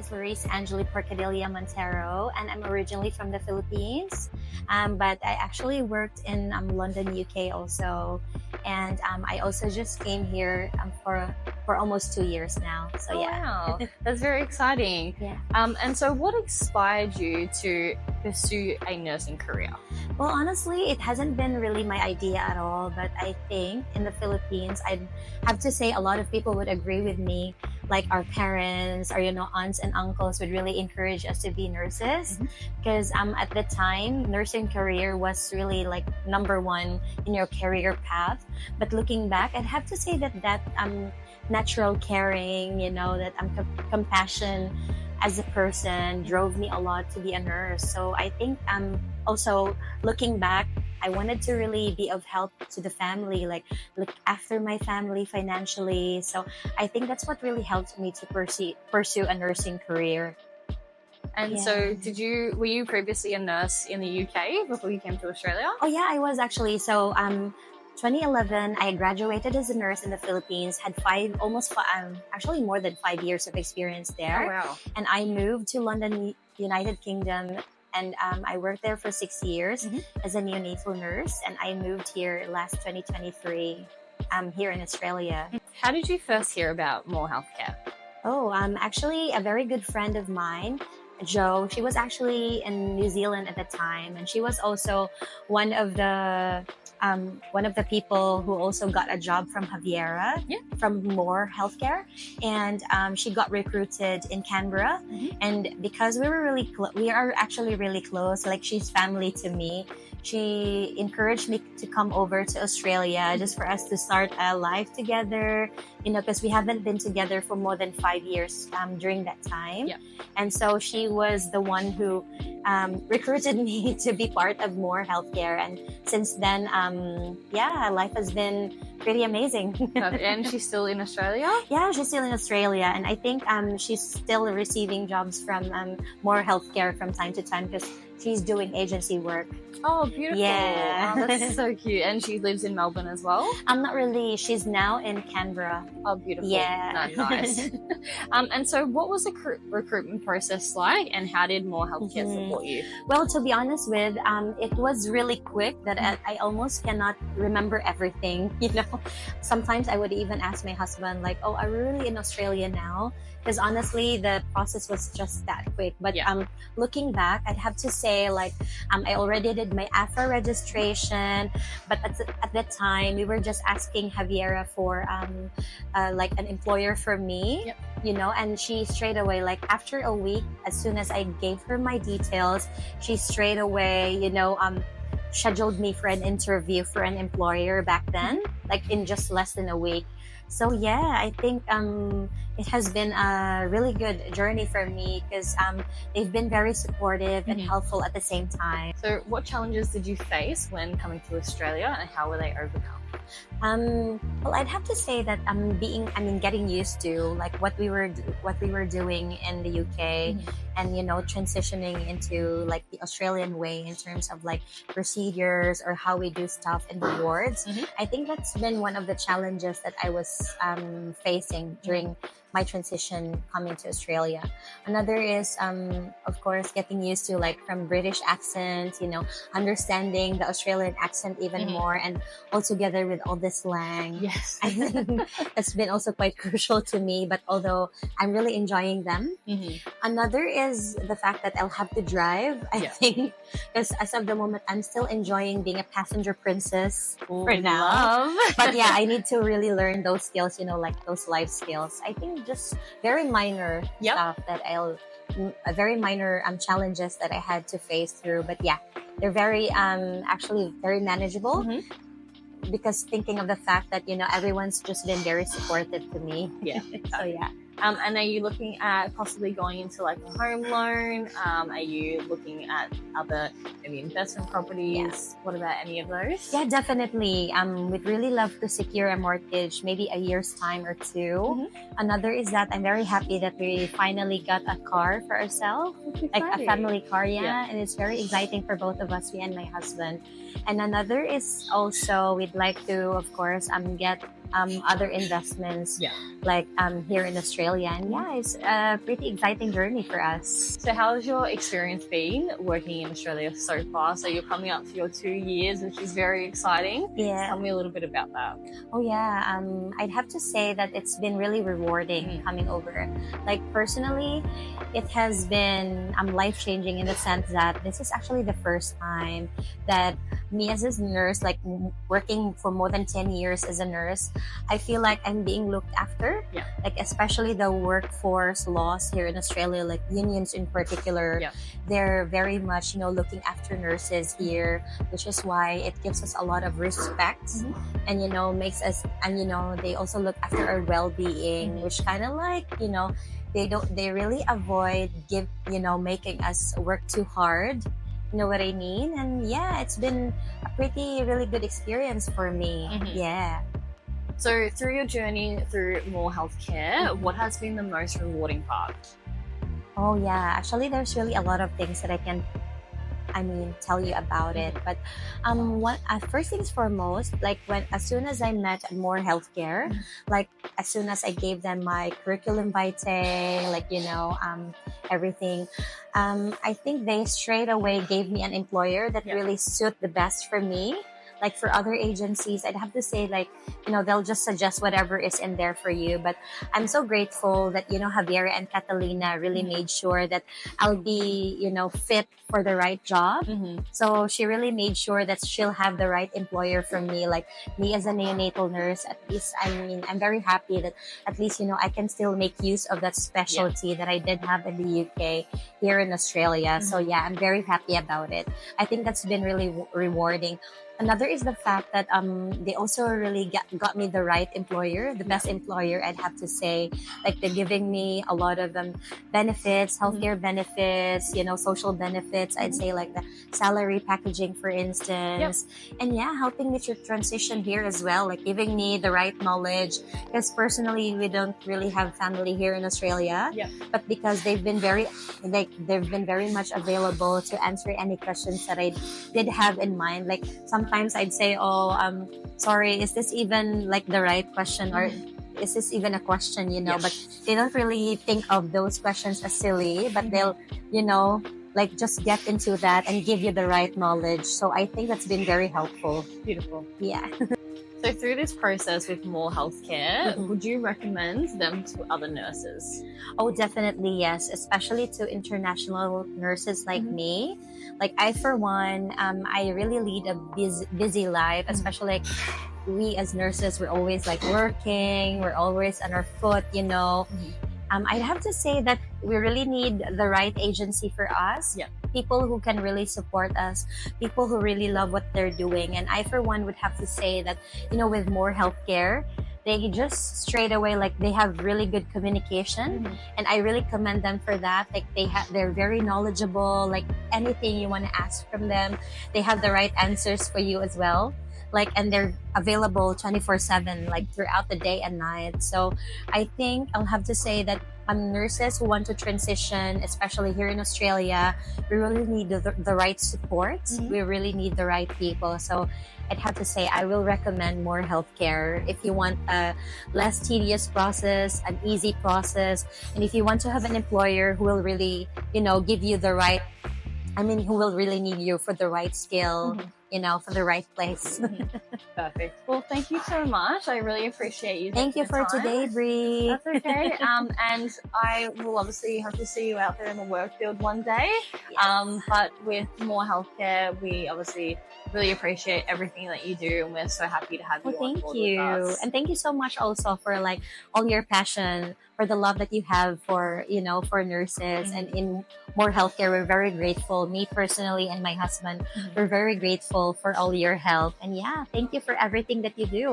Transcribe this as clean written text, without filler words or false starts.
is Laurice Angeli Porcadilla Montero, and I'm originally from the Philippines. But I actually worked in London, UK also. And I also just came here for almost 2 years now. So, Oh, yeah. wow. That's very exciting. Yeah. And so what inspired you to pursue a nursing career? Well, honestly, it hasn't been really my idea at all, but I think in the Philippines, I'd have to say a lot of people would agree with me, like our parents or, aunts and uncles would really encourage us to be nurses because at the time, nursing career was really like number one in your career path. But looking back, I'd have to say that natural caring, that compassion as a person drove me a lot to be a nurse. So I think also looking back, I wanted to really be of help to the family, like look after my family financially. So I think that's what really helped me to pursue a nursing career. And Yeah. so were you previously a nurse in the UK before you came to Australia? Oh yeah, I was actually. So 2011, I graduated as a nurse in the Philippines, had actually more than 5 years of experience there. Oh, wow. And I moved to London, United Kingdom, and I worked there for 6 years as a neonatal nurse. And I moved here last 2023 here in Australia. How did you first hear about MOR.Healthcare? Oh, actually a very good friend of mine, Jo. She was actually in New Zealand at the time, and she was also one of the people who also got a job from Javiera, from MOR.Healthcare, and she got recruited in Canberra. And because we were we are actually really close, like she's family to me. She encouraged me to come over to Australia just for us to start a life together, because we haven't been together for more than 5 years during that time. And so she was the one who recruited me to be part of MOR.Healthcare. And since then, life has been pretty amazing. And she's still in Australia? Yeah, she's still in Australia. And I think she's still receiving jobs from MOR.Healthcare from time to time because she's doing agency work. Oh, beautiful. Yeah. Oh, that's so cute. And she lives in Melbourne as well? Not really. She's now in Canberra. Oh, beautiful. Yeah. No, nice. And so what was the recruitment process like, and how did MOR.Healthcare support you? Well, to be honest with, it was really quick that I almost cannot remember everything, Sometimes I would even ask my husband, like, oh, are we really in Australia now? Because honestly, the process was just that quick. But looking back, I'd have to say, like, I already did my AFA registration, but at that time, we were just asking Javiera for like an employer for me, and she straight away, like after a week, as soon as I gave her my details, she straight away, scheduled me for an interview for an employer back then, like in just less than a week. So yeah, I think it has been a really good journey for me because they've been very supportive and helpful at the same time. So what challenges did you face when coming to Australia, and how were they overcome? Well, I'd have to say that getting used to like what we were doing in the UK, and transitioning into like the Australian way in terms of like procedures or how we do stuff in the wards. I think that's been one of the challenges that I was facing during my transition coming to Australia. Another is, of course, getting used to like from British accent, understanding the Australian accent even more, and all together with all this slang. Yes. I think that's been also quite crucial to me, but although I'm really enjoying them. Another is the fact that I'll have to drive, I think, because as of the moment, I'm still enjoying being a passenger princess for now. But yeah, I need to really learn those skills, like those life skills. I think just very minor stuff that very minor challenges that I had to face through. But yeah, they're very actually very manageable because thinking of the fact that everyone's just been very supportive to me. So yeah. And are you looking at possibly going into like a home loan? Are you looking at other maybe investment properties? What about any of those? Yeah, definitely. We'd really love to secure a mortgage, maybe a year's time or two. Another is that I'm very happy that we finally got a car for ourselves, like a family car, and it's very exciting for both of us, me and my husband. And another is also we'd like to, of course, get other investments Yeah. like here in Australia. And yeah, it's a pretty exciting journey for us. So how has your experience been working in Australia so far? So you're coming up to your 2 years, which is very exciting. Yeah. Tell me a little bit about that. Oh yeah, I'd have to say that it's been really rewarding coming over. Like personally, it has been life-changing in the sense that this is actually the first time that me as a nurse, like working for more than 10 years as a nurse, I feel like I'm being looked after. Yeah. Like especially the workforce laws here in Australia, like unions in particular, Yeah. they're very much, looking after nurses here, which is why it gives us a lot of respect and, makes us, and, they also look after our well-being, which kind of like, they really avoid making us work too hard. You know what I mean? And yeah, it's been a really good experience for me. Yeah. So through your journey through MOR.Healthcare, what has been the most rewarding part? Oh yeah, actually there's really a lot of things that I can tell you about it. But first things foremost, like as soon as I met at MOR.Healthcare, like as soon as I gave them my curriculum vitae, like everything, I think they straight away gave me an employer that really suit the best for me. Like for other agencies, I'd have to say like, they'll just suggest whatever is in there for you. But I'm so grateful that, Javiera and Catalina really made sure that I'll be, fit for the right job. So she really made sure that she'll have the right employer for me. Like me as a neonatal nurse, at least, I'm very happy that at least, I can still make use of that specialty that I did have in the UK here in Australia. So yeah, I'm very happy about it. I think that's been really rewarding. Another is the fact that they also really got me the right employer, the best employer, I'd have to say. Like they're giving me a lot of benefits, healthcare benefits, social benefits. I'd say like the salary packaging, for instance. And yeah, helping me to transition here as well, like giving me the right knowledge. Because personally, we don't really have family here in Australia. But because they've been very much available to answer any questions that I did have in mind. Like sometimes I'd say, sorry, is this even like the right question, or is this even a question, but they don't really think of those questions as silly, but they'll, like just get into that and give you the right knowledge. So I think that's been very helpful. Beautiful. Yeah. So through this process with MOR.Healthcare, would you recommend them to other nurses? Oh, definitely yes, especially to international nurses like me. Like I, for one, I really lead a busy life, especially like we as nurses, we're always like working, we're always on our foot, I'd have to say that we really need the right agency for us. People who can really support us, people who really love what they're doing. And I, for one, would have to say that, with MOR.Healthcare, they just straight away, like they have really good communication. And I really commend them for that. Like they're very knowledgeable, like anything you want to ask from them, they have the right answers for you as well. Like, and they're available 24/7, like throughout the day and night. So I think I'll have to say that nurses who want to transition, especially here in Australia, we really need the right support. We really need the right people. So I'd have to say I will recommend MOR.Healthcare if you want a less tedious process, an easy process, and if you want to have an employer who will really, give you the right, who will really need you for the right skill, for the right place. Perfect. Well, thank you so much. I really appreciate you. Thank you for today, Bree. That's okay. And I will obviously hope to see you out there in the work field one day. But with MOR.Healthcare, we obviously really appreciate everything that you do, and we're so happy to have you on board with us. And thank you so much also for like all your passion, for the love that you have for, for nurses. And in MOR.Healthcare, we're very grateful. Me personally and my husband, we're very grateful for all your help. And yeah, thank you for everything that you do.